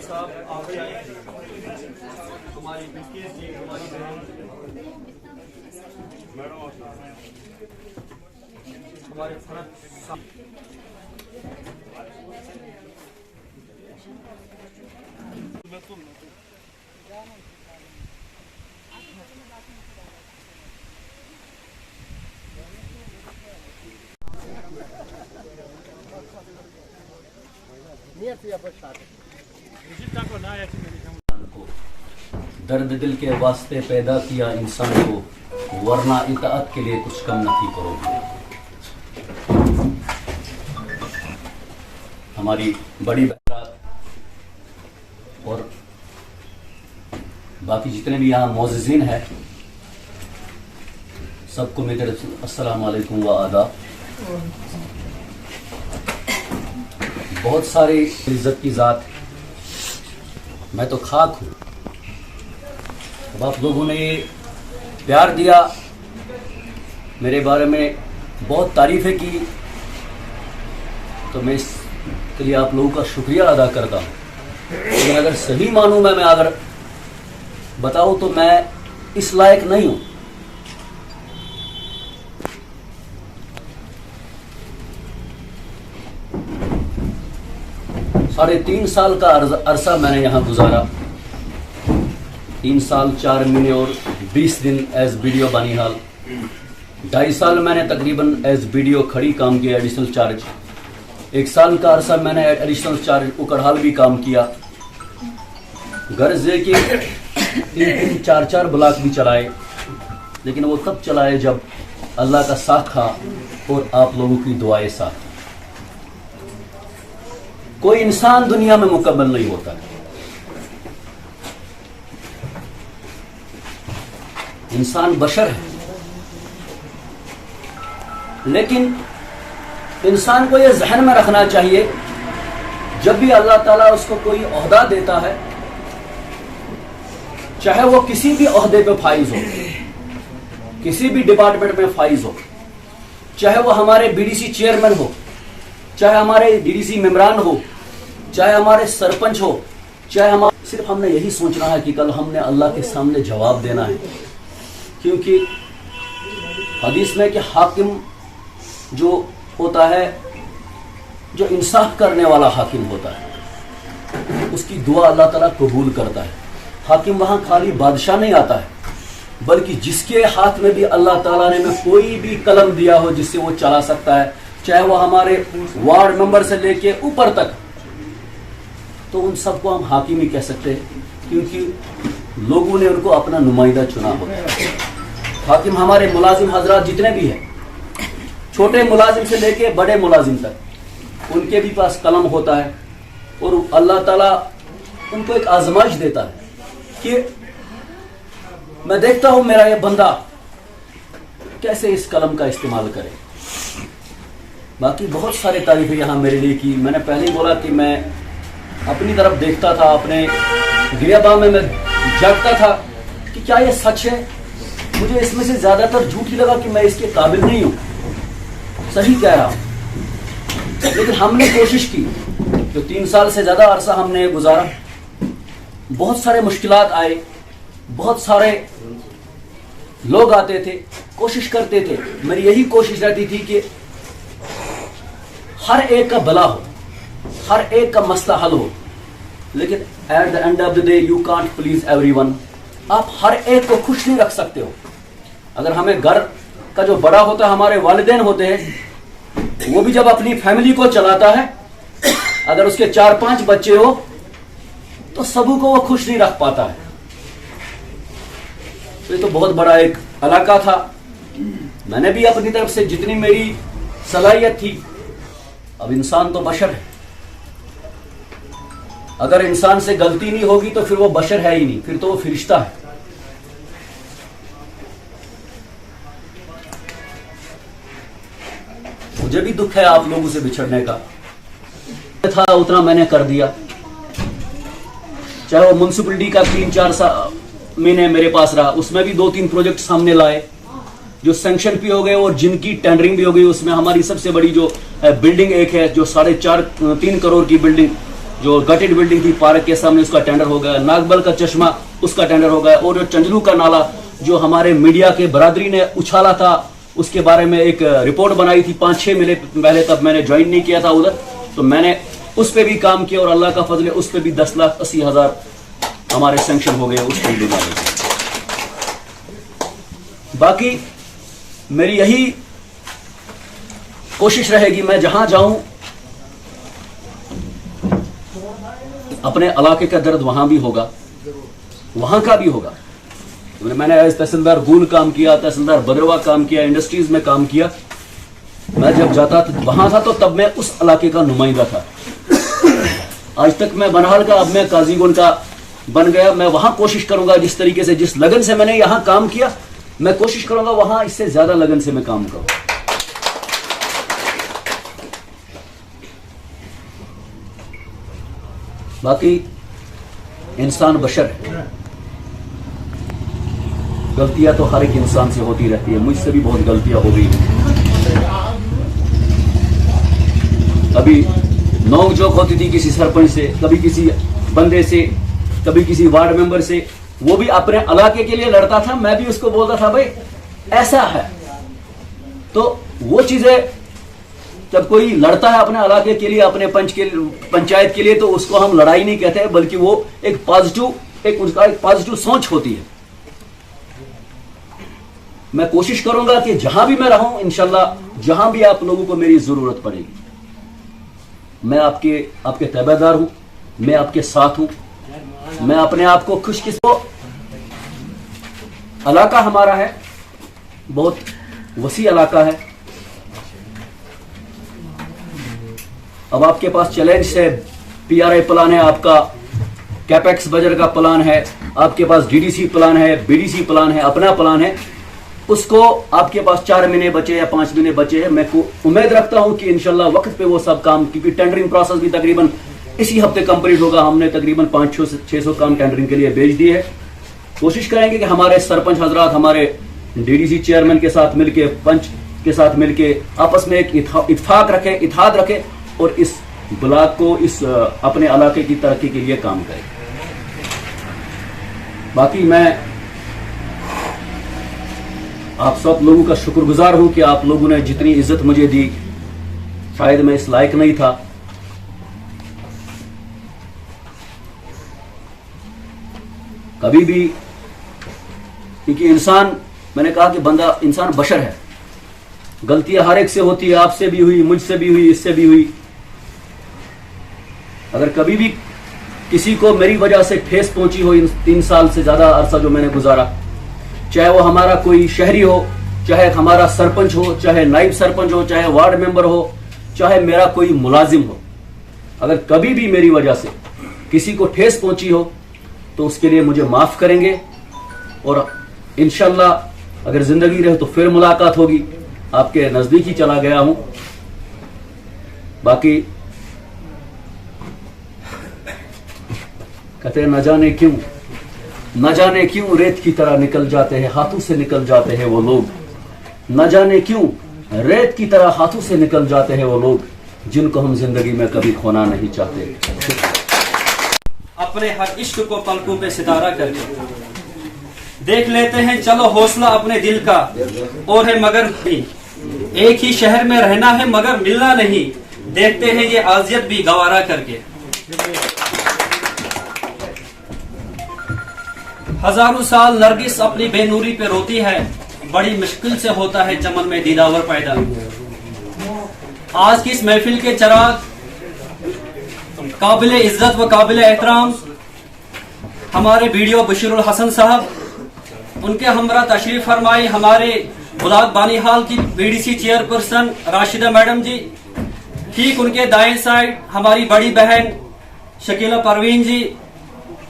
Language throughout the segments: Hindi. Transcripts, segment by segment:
साहब आप जाए, तुम्हारी बिल्किस जी, तुम्हारी बहन, हमारे फरत साहब, दर्द दिल के वास्ते पैदा किया इंसान को, वरना इताअत के लिए कुछ कम नहीं करोगे। हमारी बड़ी बहरात और बाकी जितने भी यहाँ मौज़िज़ीन हैं, सबको मेरी तरफ से अस्सलाम वालेकुम व आदाब। बहुत सारी इज्जत की ज़ात, मैं तो खाक हूँ। अब आप लोगों ने ये प्यार दिया, मेरे बारे में बहुत तारीफ़ें की, तो मैं इसके लिए आप लोगों का शुक्रिया अदा करता हूँ। लेकिन अगर सही मानूँ मैं अगर बताऊँ तो मैं इस लायक नहीं हूँ। साढ़े 3 साल का अरसा मैंने यहाँ गुजारा, 3 साल 4 महीने और 20 दिन एज वीडियो बनिहाल। 2.5 साल मैंने तकरीबन एज वीडियो खड़ी काम किया, एडिशनल चार्ज। 1 साल का अरसा मैंने एडिशनल चार्ज उकड़हाल भी काम किया। गर्ज है कि 3-3 4-4 ब्लॉक भी चलाए, लेकिन वो तब चलाए जब अल्लाह का साथ था और आप लोगों की दुआएं साथ। कोई इंसान दुनिया में मुकम्मल नहीं होता है। इंसान बशर है, लेकिन इंसान को यह जहन में रखना चाहिए, जब भी अल्लाह ताला उसको कोई ओहदा देता है, चाहे वो किसी भी ओहदे पे फाइज हो, किसी भी डिपार्टमेंट में फाइज हो, चाहे वो हमारे बीडीसी चेयरमैन हो, चाहे हमारे डीडीसी मेंबरान हो, चाहे हमारे सरपंच हो, चाहे हमारे, सिर्फ हमने यही सोचना है कि कल हमने अल्लाह के सामने जवाब देना है। क्योंकि हदीस में कि हाकिम जो होता है, जो इंसाफ करने वाला हाकिम होता है, उसकी दुआ अल्लाह ताला कबूल करता है। हाकिम वहाँ खाली बादशाह नहीं आता है, बल्कि जिसके हाथ में भी अल्लाह ताला ने कोई भी कलम दिया हो जिससे वो चला सकता है, चाहे वो हमारे वार्ड मेंबर से लेके ऊपर तक, तो उन सबको हम हाकिम ही कह सकते हैं, क्योंकि लोगों ने उनको अपना नुमाइंदा चुना होता है। हाकिम हमारे मुलाजिम हजरात जितने भी हैं, छोटे मुलाजिम से लेके बड़े मुलाजिम तक, उनके भी पास कलम होता है, और अल्लाह ताला उनको एक आजमाइश देता है कि मैं देखता हूं मेरा ये बंदा कैसे इस कलम का इस्तेमाल करे। बाकी बहुत सारे तारीफें यहाँ मेरे लिए की। मैंने पहले ही बोला कि मैं अपनी तरफ देखता था, अपने गिरबान में मैं जागता था कि क्या ये सच है। मुझे इसमें से ज्यादातर झूठ ही लगा कि मैं इसके काबिल नहीं हूँ, सही कह रहा हूँ। लेकिन हमने कोशिश की, जो 3 साल से ज्यादा अरसा हमने गुजारा, बहुत सारे मुश्किलात आए, बहुत सारे लोग आते थे, कोशिश करते थे। मेरी यही कोशिश रहती थी कि हर एक का भला हो, हर एक का मसला हल हो, लेकिन at the end of the day you can't please everyone. आप हर एक को खुश नहीं रख सकते हो। अगर हमें घर का जो बड़ा होता है, हमारे वालिदैन होते हैं, वो भी जब अपनी फैमिली को चलाता है, अगर उसके 4-5 बच्चे हो तो सबों को वो खुश नहीं रख पाता है। तो ये तो बहुत बड़ा एक इलाका था। मैंने भी अपनी तरफ से जितनी मेरी सलाहियत थी, अब इंसान तो बशर है, अगर इंसान से गलती नहीं होगी तो फिर वो बशर है ही नहीं, फिर तो वो फरिश्ता है। मुझे भी दुख है आप लोगों से बिछड़ने का, था उतना मैंने कर दिया। चाहे वो म्युनिसिपलिटी का 3-4 महीने मेरे पास रहा, उसमें भी 2-3 प्रोजेक्ट सामने लाए जो सैंक्शन भी हो गए और जिनकी टेंडरिंग भी हो गई। उसमें हमारी सबसे बड़ी जो बिल्डिंग एक है, जो 3.5 करोड़ की बिल्डिंग, जो गटेड बिल्डिंग थी पार्क के सामने, उसका टेंडर हो गया। नागबल का चश्मा, उसका टेंडर हो गया। और जो चंजलू का नाला जो हमारे मीडिया के बरादरी ने उछाला था, उसके बारे में एक रिपोर्ट बनाई थी 5-6 महीने पहले, तब मैंने ज्वाइन नहीं किया था उधर, तो मैंने उस पर भी काम किया और अल्लाह का फजल है उस पर भी 10,80,000 हमारे सैंक्शन हो गए उस फील्ड में। बाकी मेरी यही कोशिश रहेगी, मैं जहां जाऊं अपने इलाके का दर्द वहां भी होगा, वहां का भी होगा। मैंने एज तहसीलदार गुल काम किया, तहसीलदार बदरवा काम किया, इंडस्ट्रीज में काम किया। मैं जब जाता वहां था तो तब मैं उस इलाके का नुमाइंदा था। आज तक मैं बनहाल का, अब मैं काजीगुंड का बन गया। मैं वहां कोशिश करूंगा जिस तरीके से, जिस लगन से मैंने यहां काम किया, मैं कोशिश करूंगा वहां इससे ज्यादा लगन से मैं काम करूं। बाकी इंसान बशर है, गलतियां तो हर एक इंसान से होती रहती है, मुझसे भी बहुत गलतियां हो गई हैं। कभी नोक जोक होती थी किसी सरपंच से, कभी किसी बंदे से, कभी किसी वार्ड मेंबर से, वो भी अपने इलाके के लिए लड़ता था, मैं भी उसको बोलता था भाई ऐसा है। तो वो चीजें जब कोई लड़ता है अपने इलाके के लिए, अपने पंचायत के लिए, तो उसको हम लड़ाई नहीं कहते हैं, बल्कि वो एक पॉजिटिव सोच होती है। मैं कोशिश करूंगा कि जहां भी मैं रहूं, इंशाल्लाह जहां भी आप लोगों को मेरी जरूरत पड़ेगी, मैं आपके तैबेदार हूं, मैं आपके साथ हूं। मैं अपने आप को इलाका हमारा है, बहुत वसी इलाका है। अब आपके पास चैलेंज है, पीआरआई प्लान है, आपका कैपेक्स बजट का प्लान है, आपके पास डीडीसी प्लान है, बीडीसी प्लान है, अपना प्लान है। उसको आपके पास 4 महीने बचे या 5 महीने बचे हैं। मैं उम्मीद रखता हूं कि इंशाल्लाह वक्त पे वो सब काम, क्योंकि टेंडरिंग प्रोसेस भी तकरीबन इसी हफ्ते कंप्लीट होगा। हमने तकरीबन 500-600 काम टेंडरिंग के लिए भेज दिए है। कोशिश करेंगे कि हमारे सरपंच हजरात हमारे डीडीसी चेयरमैन के साथ मिलके, पंच के साथ मिलके आपस में एक इत्तेफाक रखे, इत्तेहाद रखे और इस ब्लॉक को, इस अपने इलाके की तरक्की के लिए काम करें। बाकी मैं आप सब लोगों का शुक्रगुजार हूं कि आप लोगों ने जितनी इज्जत मुझे दी, शायद मैं इस लायक नहीं था। कभी भी, क्योंकि इंसान, मैंने कहा कि बंदा, इंसान बशर है, गलतियां हर एक से होती है, आपसे भी हुई, मुझसे भी हुई, इससे भी हुई। अगर कभी भी किसी को मेरी वजह से ठेस पहुंची हो, इन 3 साल से ज्यादा अरसा जो मैंने गुजारा, चाहे वो हमारा कोई शहरी हो, चाहे हमारा सरपंच हो, चाहे नाइब सरपंच हो, चाहे वार्ड मेंबर हो, चाहे मेरा कोई मुलाजिम हो, अगर कभी भी मेरी वजह से किसी को ठेस पहुंची हो तो उसके लिए मुझे माफ करेंगे। और इंशाल्लाह अगर जिंदगी रहे तो फिर मुलाकात होगी। आपके नजदीक ही चला गया हूं। बाकी कहते हैं न जाने क्यों रेत की तरह निकल जाते हैं, हाथों से निकल जाते हैं वो लोग। न जाने क्यों रेत की तरह हाथों से निकल जाते हैं वो लोग, जिनको हम जिंदगी में कभी खोना नहीं चाहते। अपने हर इश्क को पलकों पे सितारा करके देख लेते हैं, चलो हौसला अपने दिल का, और है मगर नहीं, एक ही शहर में रहना है मगर मिलना नहीं, देखते हैं ये आजियत भी गवारा करके। हजारों साल नरगिस अपनी बेनूरी पे रोती है, बड़ी मुश्किल से होता है चमन में दिलावर पैदा। आज की इस महफिल के चराग काबिल इज्जत व काबिल एहतराम हमारे वीडियो बशीरुल हसन साहब, उनके हमरा तशरीफ फरमाई हमारे ब्लॉक बानीहाल की बीडीसी चेयरपर्सन राशिदा मैडम जी, ठीक उनके दाएं साइड हमारी बड़ी बहन शकीला परवीन जी,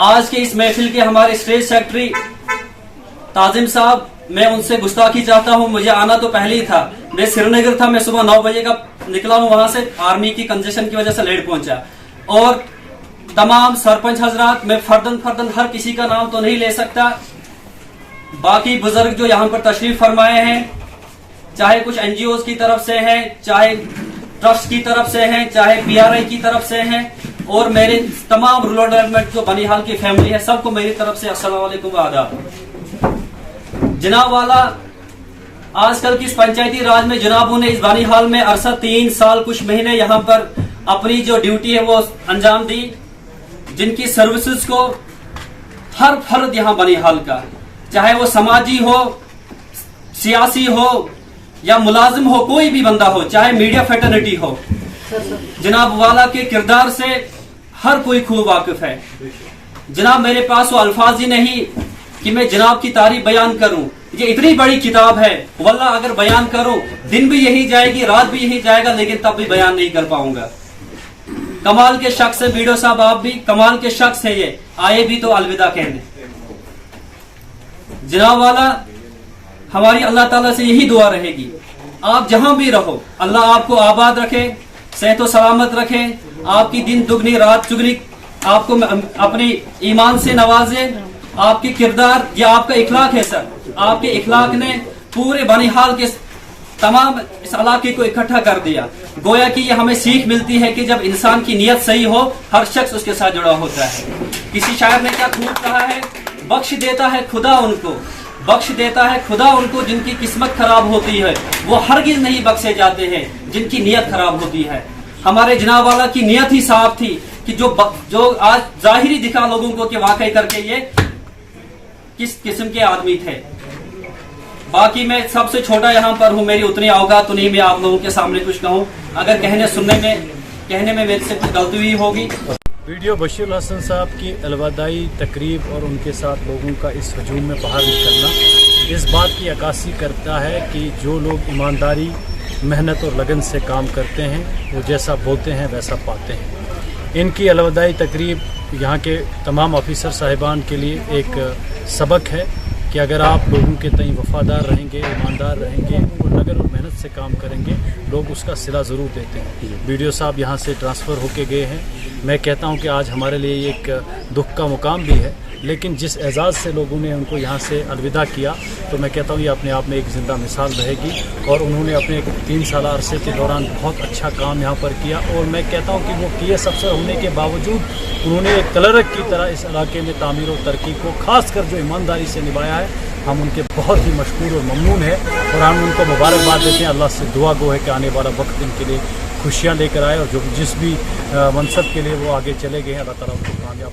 आज के इस महफिल के हमारे स्टेज सेक्रेटरी ताजिम साहब। मैं उनसे गुस्ताखी चाहता हूं, मुझे आना तो पहले ही था, मैं श्रीनगर था, मैं सुबह 9 बजे का निकला हूं, वहां से आर्मी की कंजेशन की वजह से लेट पहुंचा। और तमाम सरपंच हजरात, मैं फर्दन हर किसी का नाम तो नहीं ले सकता, बाकी बुजुर्ग जो यहाँ पर तशरीफ फरमाए हैं, चाहे कुछ एनजीओ की तरफ से हैं, चाहे ट्रस्ट की तरफ से हैं, चाहे पीआरआई की तरफ से हैं, और मेरे तमाम रूरल डेवलपमेंट जो बनिहाल की फैमिली है, सबको मेरी तरफ से अस्सलाम वालेकुम व आदाब। जनाब वाला, आजकल की इस पंचायती राज में जनाबों ने इस बनिहाल में अरसा 3 साल कुछ महीने यहाँ पर अपनी जो ड्यूटी है वो अंजाम दी, जिनकी सर्विसेज को हर फर्द यहाँ बनिहाल का, चाहे वो समाजी हो, सियासी हो या मुलाजिम हो, कोई भी बंदा हो, चाहे मीडिया फेटर्निटी हो, जनाब वाला के किरदार से हर कोई खूब वाकिफ है। जनाब मेरे पास वो अल्फाज ही नहीं कि मैं जनाब की तारीफ बयान करूं। ये इतनी बड़ी किताब है, वल्लाह अगर बयान करूं दिन भी यही जाएगी, रात भी यही जाएगा, लेकिन तब भी बयान नहीं कर पाऊंगा। कमाल के शख्स है वीडियो साहब, आप भी कमाल के शख्स है। ये आए भी तो अलविदा कहने। जनाब वाला, हमारी अल्लाह ताला से यही दुआ रहेगी, आप जहां भी रहो अल्लाह आपको आबाद रखे, सेहत सलामत रखे, आपकी दिन दुगनी रात चुगनी, आपको अपनी ईमान से नवाजे। आपकी किरदार, ये आपका इखलाक है सर, आपके इखलाक ने पूरे बनिहाल के तमाम इस इलाके को इकट्ठा कर दिया। गोया कि ये हमें सीख मिलती है कि जब इंसान की नीयत सही हो, हर शख्स उसके साथ जुड़ा होता है। किसी शायर ने क्या खूब कहा है, बख्श देता है खुदा उनको, बख्श देता है खुदा उनको जिनकी किस्मत खराब होती है, वो हरगिज नहीं बख्शे जाते हैं जिनकी नीयत खराब होती है। हमारे जनाब वाला की नीयत ही साफ थी कि जो आज जाहिरी दिखा लोगों को कि वाकई करके ये किस किस्म के आदमी थे। बाकी मैं सबसे छोटा यहाँ पर हूँ, मेरी उतनी औकात तो नहीं मैं आप लोगों के सामने कुछ कहूँ। अगर कहने में मेरे से कुछ गलती हुई होगी। वीडियो बशीरुल हसन साहब की अलविदाई तकरीब और उनके साथ लोगों का इस हजूम में बाहर निकलना इस बात की अक्कासी करता है कि जो लोग ईमानदारी, मेहनत और लगन से काम करते हैं वो जैसा बोलते हैं वैसा पाते हैं। इनकी अलविदाई तकरीब यहाँ के तमाम ऑफिसर साहिबान के लिए एक सबक है कि अगर आप लोगों के तई वफादार रहेंगे, ईमानदार रहेंगे और लगन और मेहनत से काम करेंगे, लोग उसका सिला ज़रूर देते हैं। वीडियो साहब यहाँ से ट्रांसफ़र होके गए हैं। मैं कहता हूँ कि आज हमारे लिए एक दुख का मुकाम भी है, लेकिन जिस एजाज़ से लोगों ने उनको यहाँ से अलविदा किया, तो मैं कहता हूँ ये अपने आप में एक ज़िंदा मिसाल रहेगी। और उन्होंने अपने 3 साल अरसे के दौरान बहुत अच्छा काम यहाँ पर किया, और मैं कहता हूँ कि वो PS अफसर होने के बावजूद उन्होंने एक कलरक की तरह इस इलाके में तामीर और तरक्की को खासकर जो ईमानदारी से निभाया है, हम उनके बहुत ही मशकूर और ममनून हैं। और हम उनको मुबारकबाद देते हैं। अल्लाह से दुआ गो है कि आने वाला वक्त इनके लिए खुशियाँ लेकर आए, और जो जिस भी मनसब के लिए वो आगे चले गए हैं, अल्लाह ताला उनको कामयाब